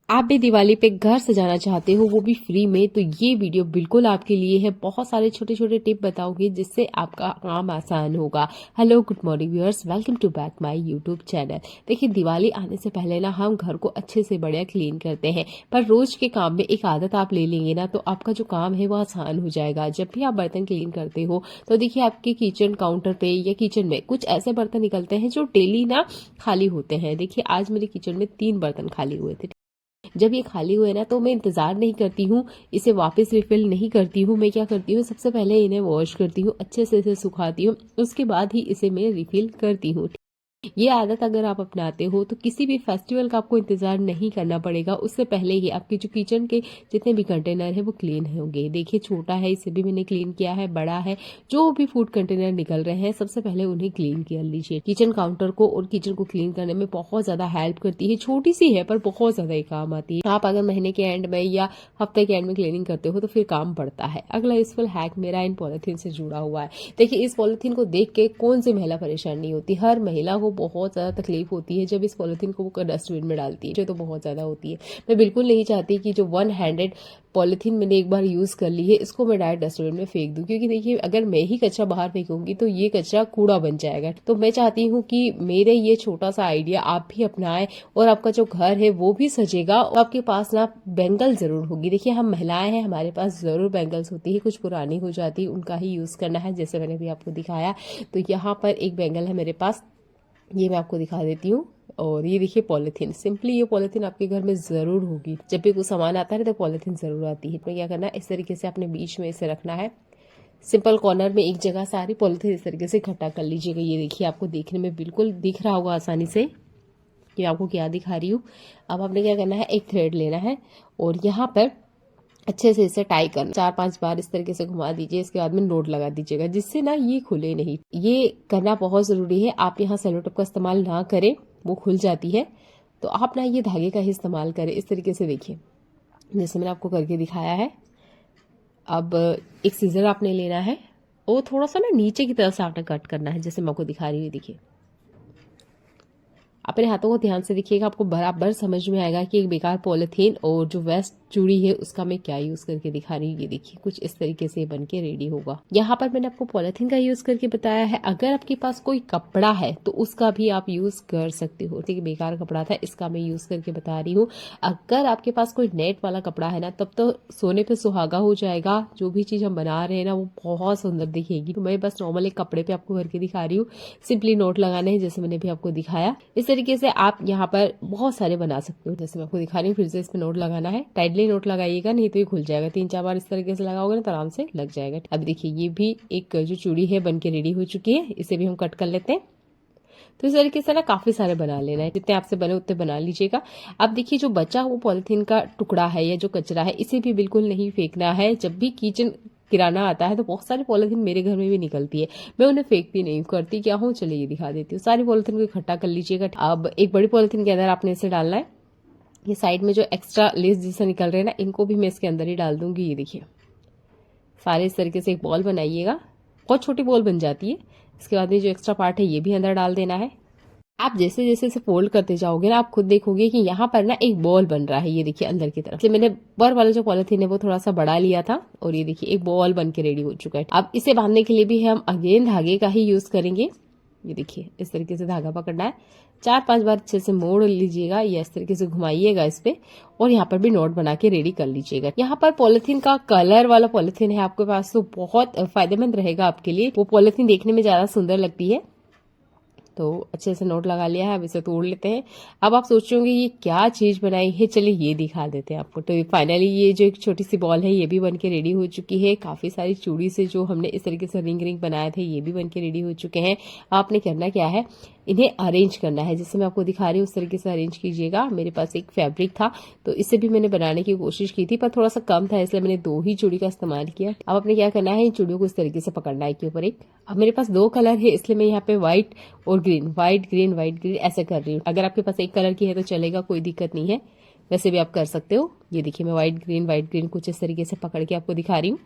आप भी दिवाली पे घर सजाना चाहते हो, वो भी फ्री में, तो ये वीडियो बिल्कुल आपके लिए है। बहुत सारे छोटे छोटे टिप बताओगे जिससे आपका काम आसान होगा। Hello, good morning viewers, welcome to back my YouTube channel. देखिए, दिवाली आने से पहले ना हम घर को अच्छे से बढ़िया क्लीन करते हैं, पर रोज के काम में एक आदत आप ले लेंगे ना, तो आपका जो काम है वो आसान हो जाएगा। जब भी आप बर्तन क्लीन करते हो तो देखिए, आपके किचन काउंटर पे या किचन में कुछ ऐसे बर्तन निकलते हैं जो डेली ना खाली होते हैं। देखिए, आज मेरे किचन में 3 बर्तन खाली हुए थे। जब ये खाली हुए ना, तो मैं इंतजार नहीं करती हूँ, इसे वापस रिफिल नहीं करती हूँ। मैं क्या करती हूँ, सबसे पहले इन्हें वॉश करती हूँ, अच्छे से इसे सुखाती हूँ, उसके बाद ही इसे मैं रिफिल करती हूँ। ये आदत अगर आप अपनाते हो तो किसी भी फेस्टिवल का आपको इंतजार नहीं करना पड़ेगा। उससे पहले ही आपके जो किचन के जितने भी कंटेनर है वो क्लीन होंगे। देखिए, छोटा है इसे भी मैंने क्लीन किया है, बड़ा है, जो भी फूड कंटेनर निकल रहे हैं सबसे पहले उन्हें क्लीन कर लीजिए। किचन काउंटर को और किचन को क्लीन करने में बहुत ज्यादा हेल्प करती है। छोटी सी है पर बहुत ज्यादा ही काम आती है। आप अगर महीने के एंड में या हफ्ते के एंड में क्लीनिंग करते हो तो फिर काम बढ़ता है। अगला यूजफुल हैक मेरा इन पॉलिथीन से जुड़ा हुआ है। देखिए, इस पॉलिथीन को देख के कौन सी महिला परेशान नहीं होती। हर महिला को बहुत ज्यादा तकलीफ होती है जब इस पॉलिथीन को वो डस्टबिन में डालती है, जो तो बहुत ज्यादा होती है। मैं बिल्कुल नहीं चाहती कि जो वन हैंडेड पॉलिथीन मैंने एक बार यूज कर ली है इसको मैं डायरेक्ट डस्टबिन में फेंक दूं, क्योंकि देखिए, अगर मैं ही कचरा बाहर फेंकूंगी तो ये कचरा कूड़ा बन जाएगा। तो मैं चाहती हूँ कि मेरे ये छोटा सा आइडिया आप भी अपनाएं और आपका जो घर है वो भी सजेगा और आपके पास ना बैंगल जरूर होगी। देखिए, हम महिलाएं हैं, हमारे पास जरूर बैंगल्स होती है, कुछ पुरानी हो जाती है, उनका ही यूज करना है, जैसे मैंने भी आपको दिखाया। तो यहाँ पर एक बैंगल है मेरे पास, ये मैं आपको दिखा देती हूँ। और ये देखिए पॉलिथीन, सिंपली ये पॉलिथीन आपके घर में जरूर होगी। जब भी कुछ सामान आता है तो पॉलिथीन जरूर आती है। तो क्या करना है, इस तरीके से अपने बीच में इसे रखना है। सिंपल कॉर्नर में एक जगह सारी पॉलिथीन इस तरीके से इकट्ठा कर लीजिएगा। ये देखिए, आपको देखने में बिल्कुल दिख रहा होगा आसानी से कि आपको क्या दिखा रही हूँ। अब आपने क्या करना है, एक थ्रेड लेना है और यहाँ पर अच्छे से इसे टाई करना। 4-5 बार इस तरीके से घुमा दीजिए, इसके बाद में नोट लगा दीजिएगा, जिससे ना ये खुले नहीं। ये करना बहुत जरूरी है। आप यहाँ सेलो टेप का इस्तेमाल ना करें, वो खुल जाती है। तो आप ना ये धागे का ही इस्तेमाल करें। इस तरीके से देखिए, जैसे मैंने आपको करके दिखाया है। अब एक सीजर आपने लेना है और थोड़ा सा ना नीचे की तरफ से आपने कट करना है, जैसे मैं आपको दिखा रही हूँ। देखिए, अपने हाथों को ध्यान से देखिएगा, आपको बराबर समझ में आएगा कि एक बेकार पॉलिथीन और जो वेस्ट चूड़ी है उसका मैं क्या यूज करके दिखा रही हूँ। ये देखिए, कुछ इस तरीके से बन के रेडी होगा। यहाँ पर मैंने आपको पॉलिथीन का यूज करके बताया है। अगर आपके पास कोई कपड़ा है तो उसका भी आप यूज कर सकते हो। ठीक है, बेकार कपड़ा था, इसका मैं यूज करके बता रही हूँ। अगर आपके पास कोई नेट वाला कपड़ा है ना, तब तो सोने पे सुहागा हो जाएगा। जो भी चीज हम बना रहे हैं ना, वो बहुत सुंदर दिखेगी। तो मैं बस नॉर्मल एक कपड़े पे आपको करके दिखा रही हूँ। सिंपली नोट लगाने हैं, जैसे मैंने भी आपको दिखाया। इस तरीके से आप यहाँ पर बहुत सारे बना सकते हो, जैसे मैं आपको दिखा रही हूँ। फिर से इस पे नोट लगाना है, टाइटली नोट लगाइएगा, नहीं तो ये खुल जाएगा। 3-4 बार इस तरीके से लगाओगे ना तो आराम से लग जाएगा। अब देखिए, ये भी एक जो चूड़ी है बन के रेडी हो चुकी है, इसे भी हम कट कर लेते हैं। तो इस तरीके से ना काफी सारे बना लेना है, जितने आपसे बने उतने बना लीजिएगा। अब देखिए, जो बचा वो पॉलिथीन का टुकड़ा है या जो कचरा है, इसे भी बिल्कुल नहीं फेंकना है। जब भी किचन किराना आता है तो बहुत सारी पॉलिथीन मेरे घर में भी निकलती है, मैं उन्हें फेंकती नहीं करती। क्या हूँ, चलिए ये दिखा देती हूँ। सारी पॉलिथीन को इकट्ठा कर लीजिएगा। अब एक बड़ी पॉलिथीन के अंदर आपने इसे डालना है। ये साइड में जो एक्स्ट्रा लेस जैसे निकल रहे हैं ना, इनको भी मैं इसके अंदर ही डाल दूंगी। ये देखिए, सारे इस तरीके से एक बॉल बनाइएगा, बहुत छोटी बॉल बन जाती है। इसके बाद में जो एक्स्ट्रा पार्ट है ये भी अंदर डाल देना है। आप जैसे जैसे इसे फोल्ड करते जाओगे ना, आप खुद देखोगे कि यहाँ पर ना एक बॉल बन रहा है। ये देखिए, अंदर की तरफ से मैंने ऊपर वाला जो पॉलिथीन है वो थोड़ा सा बढ़ा लिया था और ये देखिए एक बॉल बन के रेडी हो चुका है। अब इसे बांधने के लिए भी हम अगेन धागे का ही यूज करेंगे। ये देखिए, इस तरीके से धागा पकड़ना है, 4-5 बार अच्छे से मोड़ लीजिएगा या इस तरीके से घुमाइएगा इस पे, और यहाँ पर भी नोट बना के रेडी कर लीजिएगा। यहाँ पर पॉलिथीन का कलर वाला पॉलिथीन है आपके पास तो बहुत फायदेमंद रहेगा आपके लिए। वो पॉलिथीन देखने में ज्यादा सुंदर लगती है। तो अच्छे से नोट लगा लिया है, अब इसे तोड़ लेते हैं। अब आप सोचोगे ये क्या चीज बनाई है, चलिए ये दिखा देते हैं आपको। तो फाइनली ये जो एक छोटी सी बॉल है ये भी बन के रेडी हो चुकी है। काफी सारी चूड़ी से जो हमने इस तरीके से रिंग रिंग बनाए थे ये भी बन के रेडी हो चुके हैं। आपने करना क्या है, इन्हें अरेंज करना है, जैसे मैं आपको दिखा रही हूँ उस तरीके से अरेंज कीजिएगा। मेरे पास एक फैब्रिक था तो इससे भी मैंने बनाने की कोशिश की थी, पर थोड़ा सा कम था इसलिए मैंने 2 ही चूड़ी का इस्तेमाल किया। अब आपने क्या करना है, इन चूड़ियों को इस तरीके से पकड़ना है के ऊपर एक। अब मेरे पास 2 कलर है इसलिए मैं यहाँ पे व्हाइट और green, white green white green ऐसे कर रही हूँ। अगर आपके पास एक कलर की है तो चलेगा, कोई दिक्कत नहीं है, वैसे भी आप कर सकते हो। ये देखिए, मैं व्हाइट ग्रीन कुछ इस तरीके से पकड़ के आपको दिखा रही हूँ।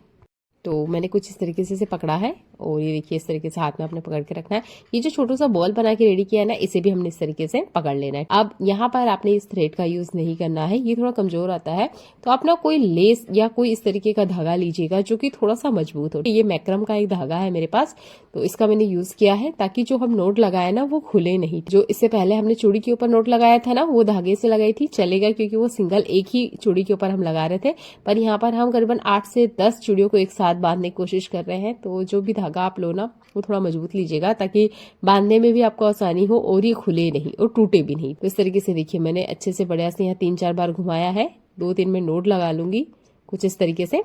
तो मैंने कुछ इस तरीके से इसे पकड़ा है और ये देखिए इस तरीके से हाथ में आपने पकड़ के रखना है। ये जो छोटा सा बॉल बना के रेडी किया है ना, इसे भी हमने इस तरीके से पकड़ लेना है। अब यहाँ पर आपने इस थ्रेड का यूज नहीं करना है, ये थोड़ा कमजोर आता है, तो आप ना कोई लेस या कोई इस तरीके का धागा लीजिएगा जो कि थोड़ा सा मजबूत हो। ये मैक्रम का एक धागा है मेरे पास, तो इसका मैंने यूज किया है ताकि जो हम नोट लगाए ना वो खुले नहीं। जो इससे पहले हमने चूड़ी के ऊपर नोट लगाया था ना, वो धागे से लगाई थी, चलेगा क्योंकि वो सिंगल एक ही चूड़ी के ऊपर हम लगा रहे थे। पर यहाँ पर हम करीबन 8 से 10 चूड़ियों को एक साथ बांधने की कोशिश कर रहे हैं। तो जो भी धागा आप लो ना, वो थोड़ा मजबूत लीजिएगा ताकि बांधने में भी आपको आसानी हो और ये खुले नहीं और टूटे भी नहीं। तो इस तरीके से देखिए मैंने अच्छे से बढ़िया से यहाँ 3-4 बार घुमाया है। 2-3 में नोट लगा लूंगी कुछ इस तरीके से।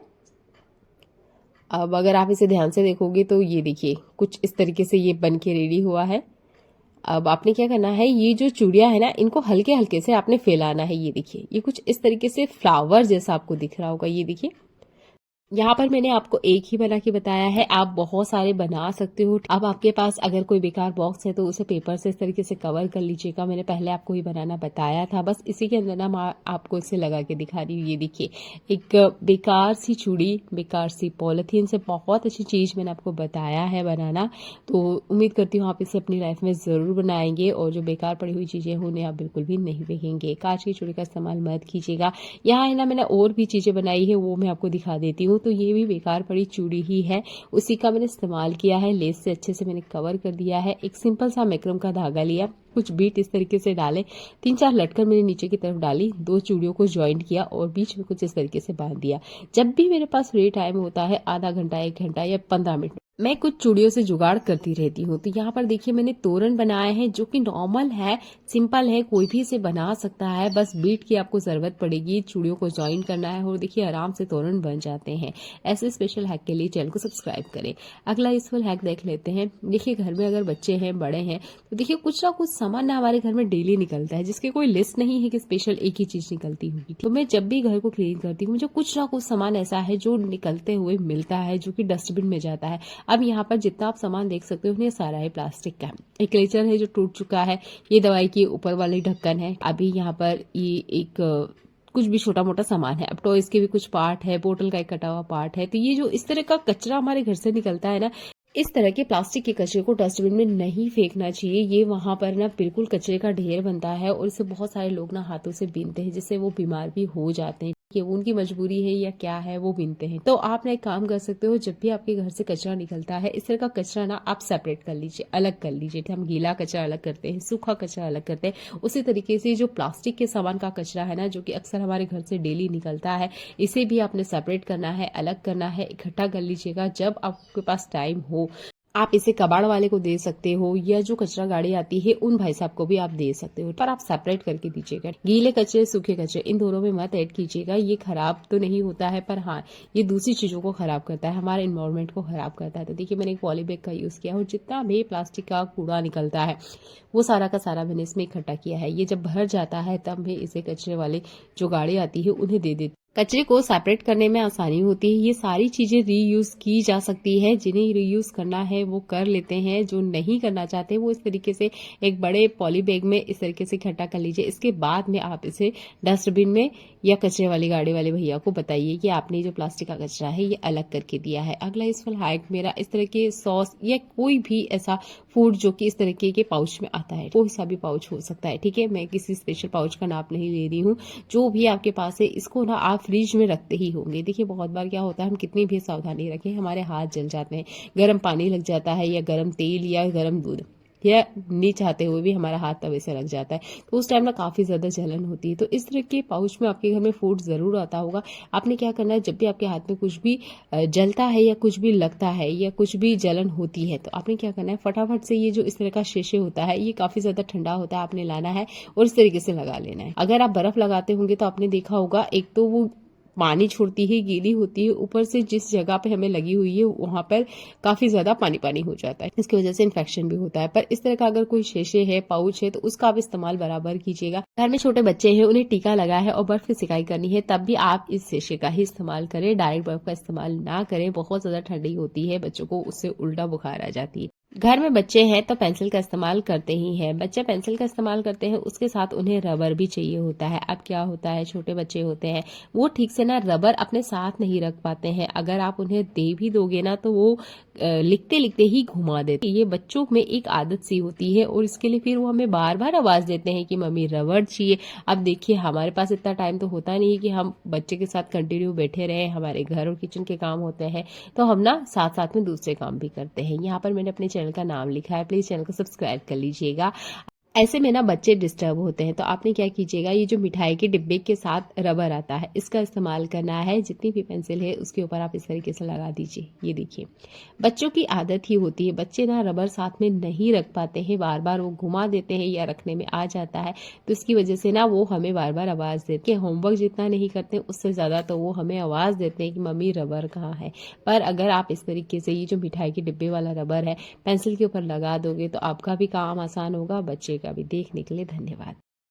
अब अगर आप इसे ध्यान से देखोगे तो ये देखिए कुछ इस तरीके से ये बन के रेडी हुआ है। अब आपने क्या करना है, ये जो चूड़ियां है ना, इनको हल्के हल्के से आपने फैलाना है। ये देखिए ये कुछ इस तरीके से फ्लावर जैसा आपको दिख रहा होगा। ये देखिए यहाँ पर मैंने आपको एक ही बना के बताया है, आप बहुत सारे बना सकते हो। अब आपके पास अगर कोई बेकार बॉक्स है तो उसे पेपर से इस तरीके से कवर कर लीजिएगा। मैंने पहले आपको ही बनाना बताया था, बस इसी के अंदर ना मैं आपको इसे लगा के दिखा रही हूँ। ये देखिए एक बेकार सी चूड़ी, बेकार सी पॉलिथीन से बहुत अच्छी चीज मैंने आपको बताया है बनाना। तो उम्मीद करती हूँ आप इसे अपनी लाइफ में जरूर बनाएंगे और जो बेकार पड़ी हुई चीजें हैं उन्हें आप बिल्कुल भी नहीं फेंकेंगे। कांच की चूड़ी का इस्तेमाल मत कीजिएगा। यहाँ है ना मैंने और भी चीजें बनाई है, वो मैं आपको दिखा देती हूँ। तो ये भी बेकार पड़ी चूड़ी ही है, उसी का मैंने इस्तेमाल किया है। लेस से अच्छे से मैंने कवर कर दिया है। एक सिंपल सा मैक्रम का धागा लिया, कुछ बीट इस तरीके से डाले, 3-4 लटकन मैंने नीचे की तरफ डाली, 2 चूड़ियों को ज्वाइंट किया और बीच में कुछ इस तरीके से बांध दिया। जब भी मेरे पास फ्री टाइम होता है, आधा घंटा, 1 घंटा या 15 मिनट, मैं कुछ चूड़ियों से जुगाड़ करती रहती हूँ। तो यहाँ पर देखिए मैंने तोरण बनाया है जो कि नॉर्मल है, सिंपल है, कोई भी इसे बना सकता है। बस बीट की आपको जरूरत पड़ेगी, चूड़ियों को ज्वाइन करना है और देखिए आराम से तोरण बन जाते हैं। ऐसे स्पेशल हैक के लिए चैनल को सब्सक्राइब करें। अगला यूजफुल हैक देख लेते हैं। देखिए घर में अगर बच्चे हैं, बड़े हैं, तो देखिए कुछ ना कुछ सामान ना हमारे घर में डेली निकलता है, जिसकी कोई लिस्ट नहीं है कि स्पेशल एक ही चीज निकलती होगी। तो मैं जब भी घर को क्लीन करती हूँ, मुझे कुछ ना कुछ सामान ऐसा है जो निकलते हुए मिलता है, जो कि डस्टबिन में जाता है। अब यहाँ पर जितना आप सामान देख सकते हो ये सारा है प्लास्टिक का। एक क्लेचर है जो टूट चुका है, ये दवाई की ऊपर वाली ढक्कन है। अभी यहाँ पर ये एक कुछ भी छोटा मोटा सामान है। अब टॉयज के भी कुछ पार्ट है, बोतल का एक कटा हुआ पार्ट है। तो ये जो इस तरह का कचरा हमारे घर से निकलता है ना, इस तरह के प्लास्टिक के कचरे को डस्टबिन में नहीं फेंकना चाहिए। ये वहां पर ना बिल्कुल कचरे का ढेर बनता है और इससे बहुत सारे लोग ना हाथों से बीनते हैं, जिससे वो बीमार भी हो जाते हैं। कि उनकी मजबूरी है या क्या है, वो बीनते हैं। तो आप ना एक काम कर सकते हो, जब भी आपके घर से कचरा निकलता है, इस तरह का कचरा ना आप सेपरेट कर लीजिए, अलग कर लीजिए। हम गीला कचरा अलग करते हैं, सूखा कचरा अलग करते हैं, उसी तरीके से जो प्लास्टिक के सामान का कचरा है ना, जो कि अक्सर हमारे घर से डेली निकलता है, इसे भी आपने सेपरेट करना है, अलग करना है, इकट्ठा कर लीजिएगा जब आपके पास टाइम हो। आप इसे कबाड़ वाले को दे सकते हो या जो कचरा गाड़ी आती है उन भाई साहब को भी आप दे सकते हो, पर आप सेपरेट करके दीजिएगा। गीले कचरे, सूखे कचरे, इन दोनों में मत ऐड कीजिएगा। ये खराब तो नहीं होता है, पर हाँ ये दूसरी चीजों को खराब करता है, हमारे एनवायरमेंट को खराब करता है। तो देखिए मैंने एक पॉली बैग का यूज किया और जितना भी प्लास्टिक का कूड़ा निकलता है वो सारा का सारा मैंने इसमें इकट्ठा किया है। ये जब भर जाता है तब मैं इसे कचरे वाले जो गाड़ी आती है उन्हें दे देती। कचरे को सेपरेट करने में आसानी होती है। ये सारी चीजें रीयूज की जा सकती है, जिन्हें रीयूज करना है वो कर लेते हैं, जो नहीं करना चाहते वो इस तरीके से एक बड़े पॉली बैग में इस तरीके से इकट्ठा कर लीजिए। इसके बाद में आप इसे डस्टबिन में या कचरे वाली गाड़ी वाले भैया को बताइए कि आपने जो प्लास्टिक का कचरा है ये अलग करके दिया है। अगला यूजफुल हैक मेरा इस तरह के सॉस या कोई भी ऐसा फूड जो कि इस तरीके के पाउच में आता है, कोई सा भी पाउच हो सकता है, ठीक है, मैं किसी स्पेशल पाउच का नाम नहीं ले रही हूँ, जो भी आपके पास है इसको ना आप फ्रिज में रखते ही होंगे। देखिए बहुत बार क्या होता है, हम कितनी भी सावधानी रखें हमारे हाथ जल जाते हैं, गर्म पानी लग जाता है या गर्म तेल या गर्म दूध, या नहीं चाहते हुए भी हमारा हाथ तवे से लग जाता है, तो उस टाइम ना काफी ज्यादा जलन होती है। तो इस तरह के पाउच में आपके घर में फूड जरूर आता होगा। आपने क्या करना है, जब भी आपके हाथ में कुछ भी जलता है या कुछ भी लगता है या कुछ भी जलन होती है, तो आपने क्या करना है, फटाफट से ये जो इस तरह का शीशे होता है ये काफी ज्यादा ठंडा होता है, आपने लाना है और इस तरीके से लगा लेना है। अगर आप बर्फ लगाते होंगे तो आपने देखा होगा, एक तो वो पानी छोड़ती है, गीली होती है, ऊपर से जिस जगह पे हमें लगी हुई है वहां पर काफी ज्यादा पानी पानी हो जाता है, इसकी वजह से इन्फेक्शन भी होता है। पर इस तरह का अगर कोई शीशे है, पाउच है, तो उसका आप इस्तेमाल बराबर कीजिएगा। घर में छोटे बच्चे हैं, उन्हें टीका लगा है और बर्फ की सिकाई करनी है, तब भी आप इस शीशे का ही इस्तेमाल करें, डायरेक्ट बर्फ का इस्तेमाल ना करें। बहुत ज्यादा ठंडी होती है, बच्चों को उससे उल्टा बुखार आ जाती है। घर में बच्चे हैं तो पेंसिल का इस्तेमाल करते ही हैं। बच्चे पेंसिल का इस्तेमाल करते हैं, उसके साथ उन्हें रबर भी चाहिए होता है। अब क्या होता है, छोटे बच्चे होते हैं, वो ठीक से ना रबर अपने साथ नहीं रख पाते हैं। अगर आप उन्हें दे भी दोगे ना तो वो लिखते लिखते ही घुमा देते। ये बच्चों में एक आदत सी होती है और इसके लिए फिर वो हमें बार बार आवाज देते हैं कि मम्मी रबर चाहिए। अब देखिए, हमारे पास इतना टाइम तो होता नहीं है कि हम बच्चे के साथ कंटिन्यू बैठे रहे। हमारे घर और किचन के काम होते हैं, तो हम ना साथ साथ में दूसरे काम भी करते हैं। यहाँ पर मैंने अपने चैनल का नाम लिखा है, प्लीज चैनल को सब्सक्राइब कर लीजिएगा। ऐसे में ना बच्चे डिस्टर्ब होते हैं, तो आपने क्या कीजिएगा, ये जो मिठाई के डिब्बे के साथ रबर आता है, इसका इस्तेमाल करना है। जितनी भी पेंसिल है उसके ऊपर आप इस तरीके से लगा दीजिए। ये देखिए, बच्चों की आदत ही होती है, बच्चे ना रबर साथ में नहीं रख पाते हैं, बार बार वो घुमा देते हैं या रखने में आ जाता है, तो इसकी वजह से ना वो हमें बार बार आवाज देते हैं। होमवर्क जितना नहीं करते उससे ज्यादा तो वो हमें आवाज देते हैं कि मम्मी रबर कहाँ है। पर अगर आप इस तरीके से ये जो मिठाई के डिब्बे वाला रबर है पेंसिल के ऊपर लगा दोगे तो आपका भी काम आसान होगा, बच्चे का भी। देखने के लिए धन्यवाद।